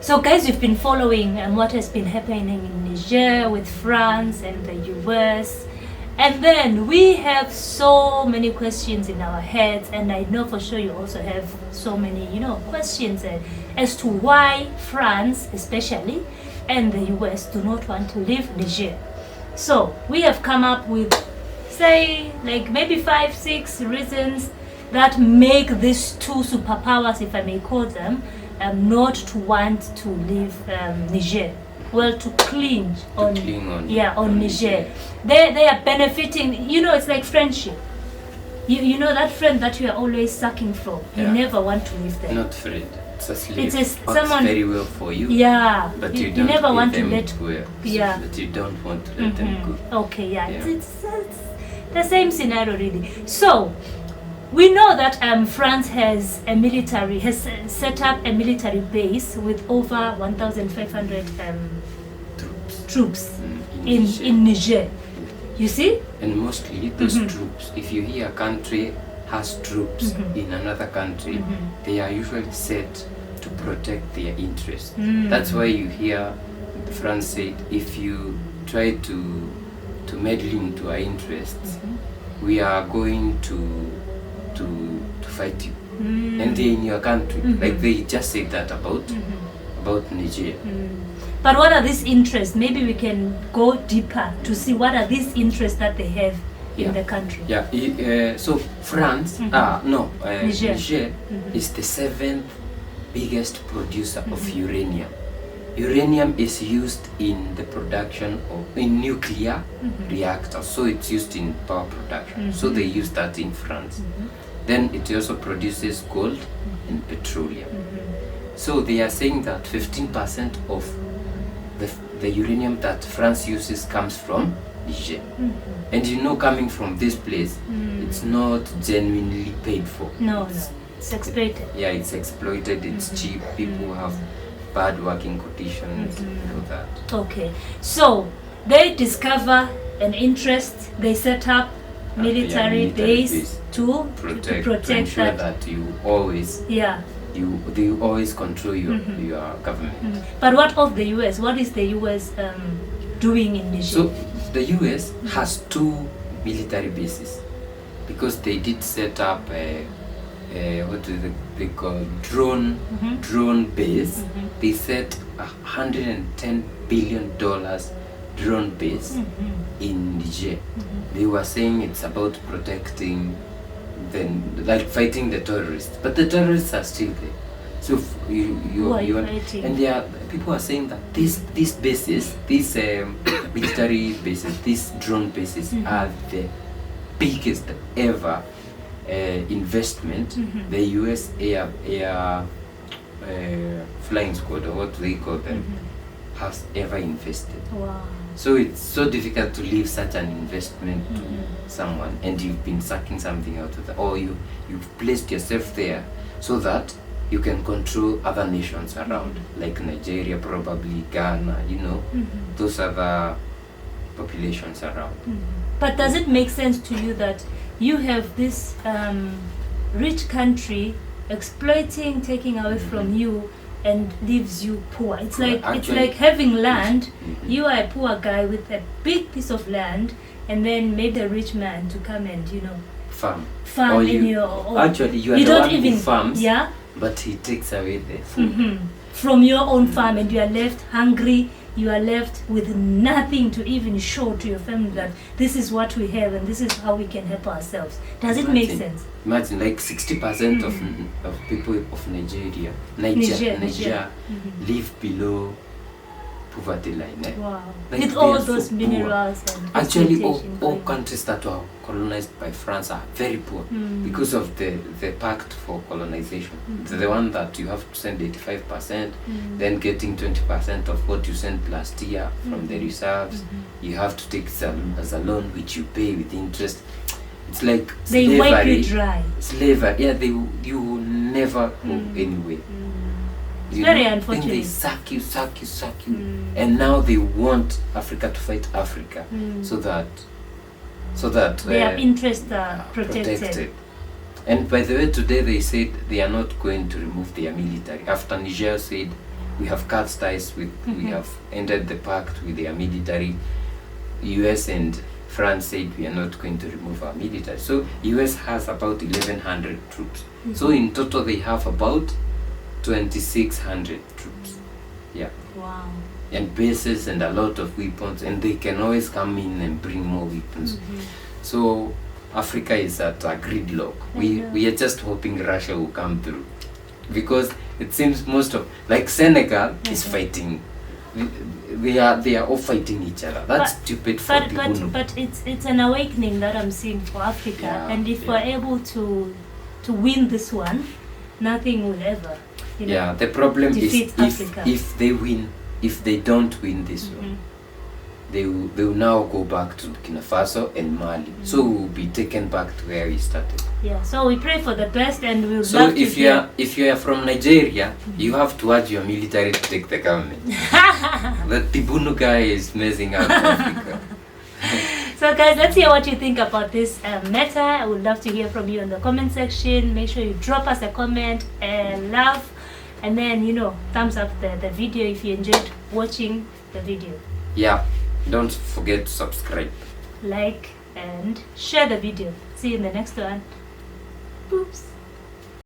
So guys, you've been following what has been happening in Niger with France and the US. And then we have so many questions in our heads, and I know for sure you also have so many, questions as to why France, especially, and the US do not want to leave Niger. So we have come up with, say, like maybe 5-6 reasons that make these two superpowers, if I may call them, not to want to leave Niger. Well, to cling on Niger. They are benefiting. It's like friendship. You know that friend that you are always sucking from. You never want to leave them. Not friend. It's a slave. It's someone very well for you. Yeah. But you don't never want to them let go. Yeah. But you don't want to let them go. Okay. Yeah. It's the same scenario really. So we know that France has set up a military base with over 1,500 troops in Niger. You see? And mostly those troops, if you hear a country has troops in another country, they are usually set to protect their interests. That's why you hear France said, if you try to meddle into our interests, we are going to fight you, and they're in your country. Like they just said that about Niger. But what are these interests? Maybe we can go deeper to see what are these interests that they have in the country. So France, Niger is the 7th biggest producer of uranium. Uranium is used in the production of nuclear reactors, so it's used in power production. So they use that in France. Then it also produces gold and petroleum. So they are saying that 15% of the uranium that France uses comes from Niger. And coming from this place, it's not genuinely paid for. No, it's exploited. Yeah, it's exploited, it's cheap, people have bad working conditions, all that. Okay, so they discover an interest, they set up military base to protect ensure that you always they always control your government. But what of the US? What is the US doing in Niger? So the US has 2 military bases because they did set up what do they call drone base. They set $110 billion drone base in Niger. They were saying it's about protecting fighting the terrorists, but the terrorists are still there. So you are and people are saying that these bases, these military bases, these drone bases are the biggest ever investment the US air flying squad, or what they call them, has ever invested. Wow. So it's so difficult to leave such an investment to someone, and you've been sucking something out of that, or you've placed yourself there so that you can control other nations around, like Nigeria, probably Ghana, those other populations around. But does it make sense to you that you have this rich country exploiting, taking away from you, and leaves you poor? It's like having land. You are a poor guy with a big piece of land, and then maybe a rich man to come and farm in your own. Actually, you are the one who farms, but he takes away the food from your own farm, and you are left hungry. You are left with nothing to even show to your family that this is what we have and this is how we can help ourselves. Does it make sense? Imagine like 60% of people of Niger live below poverty line. Wow. Like with all those minerals and actually all countries that were colonized by France are very poor because of the pact for colonization. The one that you have to send 85%, then getting 20% of what you sent last year from the reserves. You have to take it as a loan which you pay with interest. It's like they slavery. Wipe you dry. Slavery, you will never go anywhere. It's very unfortunate. Then they suck you, and now they want Africa to fight Africa, so that their interests are protected. And by the way, today they said they are not going to remove their military after Niger said we have cut ties with, we have ended the pact with their military. US and France said we are not going to remove our military. So US has about 1,100 troops. So in total they have about 2,600 troops. Yeah. Wow. And bases and a lot of weapons, and they can always come in and bring more weapons. So Africa is at a gridlock. We are just hoping Russia will come through, because it seems most of, like Senegal is fighting. They are all fighting each other. That's stupid for people. But it's an awakening that I'm seeing for Africa, and if we're able to win this one, nothing will ever, the problem is Africa. if they win, if they don't win this one, they will now go back to Burkina Faso and Mali. So we will be taken back to where we started. Yeah. So we pray for the best, and we'll. So love if you are from Nigeria, you have to urge your military to take the government. That Tibunu guy is messing up Africa. So guys, let's hear what you think about this matter. I would love to hear from you in the comment section. Make sure you drop us a comment and love, and then thumbs up the video if you enjoyed watching the video. Yeah, don't forget to subscribe, like, and share the video. See you in the next one. Oops.